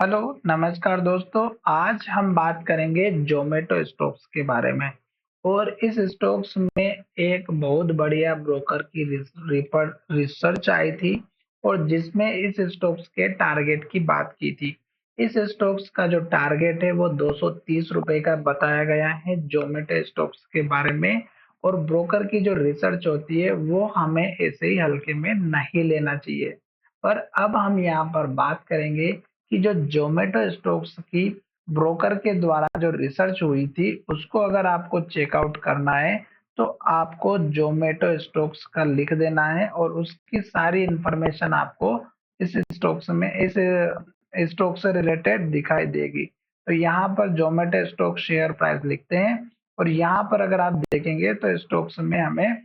Hello, नमस्कार दोस्तों। आज हम बात करेंगे ज़ोमैटो स्टॉक्स के बारे में। और इस स्टॉक्स में एक बहुत बढ़िया ब्रोकर की रिसर्च आई थी और जिसमें इस स्टॉक्स के टारगेट की बात की थी। इस स्टॉक्स का जो टारगेट है वो 230 रुपए का बताया गया है ज़ोमैटो स्टॉक्स के बारे में। और ब्रोकर की जो रिसर्च होती है वो हमें ऐसे ही हल्के में नहीं लेना चाहिए। पर अब हम यहाँ पर बात करेंगे कि जो ज़ोमैटो स्टॉक्स की ब्रोकर के द्वारा जो रिसर्च हुई थी, उसको अगर आपको चेकआउट करना है, तो आपको ज़ोमैटो स्टॉक्स का लिख देना है और उसकी सारी इन्फॉर्मेशन आपको इस स्टॉक से रिलेटेड दिखाई देगी। तो यहाँ पर ज़ोमैटो स्टॉक शेयर प्राइस लिखते हैं और यहाँ पर अगर आप देखेंगे तो स्टॉक्स में हमें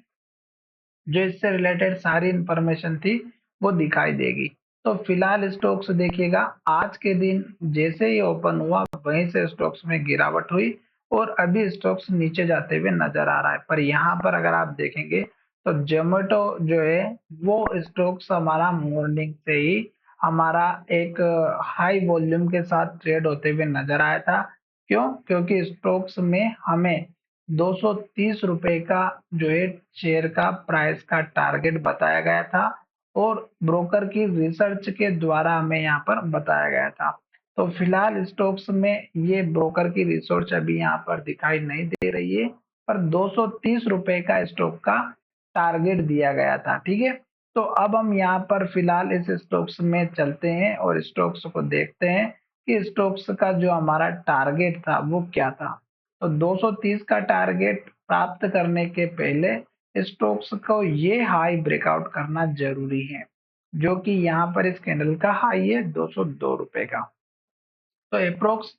जो इससे रिलेटेड सारी इंफॉर्मेशन थी वो दिखाई देगी। तो फिलहाल स्टॉक्स देखिएगा, आज के दिन जैसे ही ओपन हुआ वहीं से स्टॉक्स में गिरावट हुई और अभी स्टॉक्स नीचे जाते हुए नजर आ रहा है। पर यहाँ पर अगर आप देखेंगे तो जोमेटो जो है वो स्टॉक्स हमारा मॉर्निंग से ही हमारा एक हाई वॉल्यूम के साथ ट्रेड होते हुए नजर आया था। क्यों? क्योंकि स्टॉक्स में हमें 230 रुपए का जो है शेयर का प्राइस का टारगेट बताया गया था और ब्रोकर की रिसर्च के द्वारा हमें यहाँ पर बताया गया था। तो फिलहाल स्टॉक्स में ये ब्रोकर की रिसर्च अभी यहाँ पर दिखाई नहीं दे रही है, पर 230 रुपए का स्टॉक का टारगेट दिया गया था। ठीक है, तो अब हम यहाँ पर फिलहाल इस स्टॉक्स में चलते हैं और स्टॉक्स को देखते हैं कि स्टॉक्स का जो हमारा टारगेट था वो क्या था। तो 230 का टारगेट प्राप्त करने के पहले स्टॉक्स को ये हाई ब्रेकआउट करना जरूरी है, जो कि यहाँ पर इस कैंडल का हाई है 202 रुपए का। तो अप्रोक्स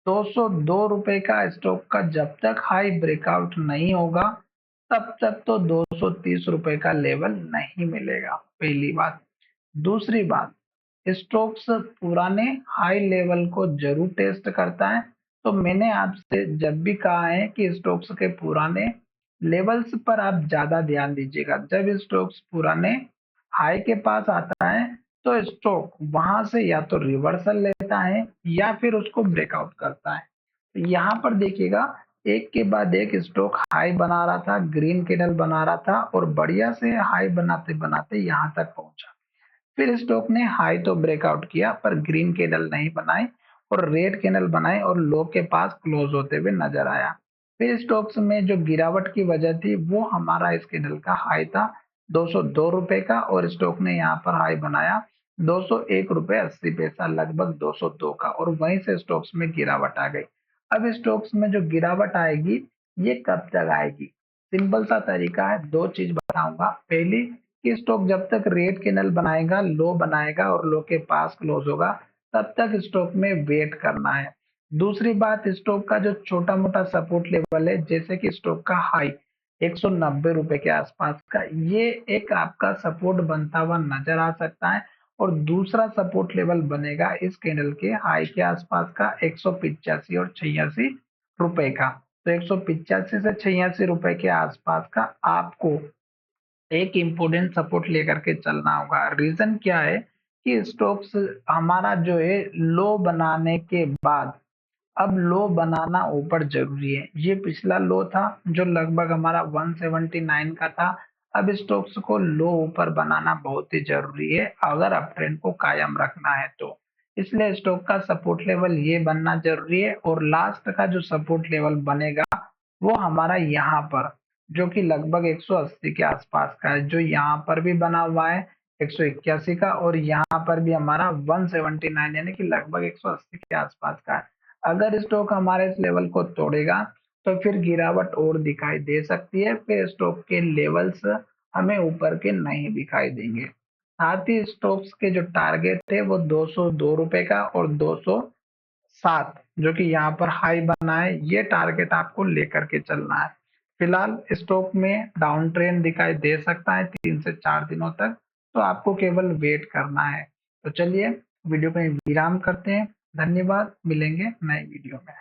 202 रुपए का स्टॉक का जब तक हाई ब्रेकआउट नहीं होगा तब तक तो 230 रुपए का लेवल नहीं मिलेगा, पहली बात। दूसरी बात, स्टोक्स पुराने हाई लेवल को जरूर टेस्ट करता है। तो मैंने आपसे जब भी कहा है कि स्टोक्स के पुराने लेवल्स पर आप ज्यादा ध्यान दीजिएगा। जब स्टोक्स पुराने हाई के पास आता है तो स्टॉक वहां से या तो रिवर्सल लेता है या फिर उसको ब्रेकआउट करता है। तो यहाँ पर देखिएगा, एक के बाद एक स्टॉक हाई बना रहा था, ग्रीन कैंडल बना रहा था और बढ़िया से हाई बनाते बनाते यहाँ तक पहुंचा। फिर स्टॉक ने हाई तो ब्रेकआउट किया पर ग्रीन कैंडल नहीं बनाई और रेड कैंडल बनाए और लो के पास क्लोज होते हुए नजर आया। फिर स्टॉक्स में जो गिरावट की वजह थी वो हमारा इस कैंडल का हाई था 202 रुपए का और स्टॉक ने यहाँ पर हाई बनाया 201 रुपए 80 पैसा, लगभग 202 का, और वहीं से स्टॉक्स में गिरावट आ गई। अब स्टॉक्स में जो गिरावट आएगी ये कब तक आएगी? सिंपल सा तरीका है, दो चीज बताऊंगा। पहली कि स्टॉक जब तक रेड कैंडल बनाएगा, लो बनाएगा और लो के पास क्लोज होगा, तब तक स्टॉक में वेट करना है। दूसरी बात, स्टॉक का जो छोटा मोटा सपोर्ट लेवल है, जैसे कि स्टॉक का हाई 190 रुपए के आसपास का, ये एक आपका सपोर्ट बनता हुआ नजर आ सकता है। और दूसरा सपोर्ट लेवल बनेगा इस कैंडल के हाई के आसपास का 185 और 86 रुपए का। तो 185 से 86 रुपए के आसपास का आपको एक इम्पोर्टेंट सपोर्ट लेकर के चलना होगा। रीजन क्या है कि स्टॉक्स हमारा जो है लो बनाने के बाद अब लो बनाना ऊपर जरूरी है। ये पिछला लो था जो लगभग हमारा 179 का था। अब स्टॉक्स को लो ऊपर बनाना बहुत ही जरूरी है अगर अप ट्रेंड को कायम रखना है तो। इसलिए स्टॉक का सपोर्ट लेवल ये बनना जरूरी है और लास्ट का जो सपोर्ट लेवल बनेगा वो हमारा यहाँ पर, जो कि लगभग 180 के आसपास का है, जो यहाँ पर भी बना हुआ है 181 का और यहाँ पर भी हमारा 179 यानी कि लगभग 180 के आसपास का है। अगर स्टॉक हमारे इस लेवल को तोड़ेगा तो फिर गिरावट और दिखाई दे सकती है, फिर स्टॉक के लेवल्स हमें ऊपर के नहीं दिखाई देंगे। साथ ही स्टॉक्स के जो टारगेट है वो 202 रुपए का और 207, जो कि यहाँ पर हाई बना है, ये टारगेट आपको लेकर के चलना है। फिलहाल स्टॉक में डाउन ट्रेंड दिखाई दे सकता है 3 से 4 दिनों तक, तो आपको केवल वेट करना है। तो चलिए वीडियो को विराम करते हैं। धन्यवाद, मिलेंगे नए वीडियो में।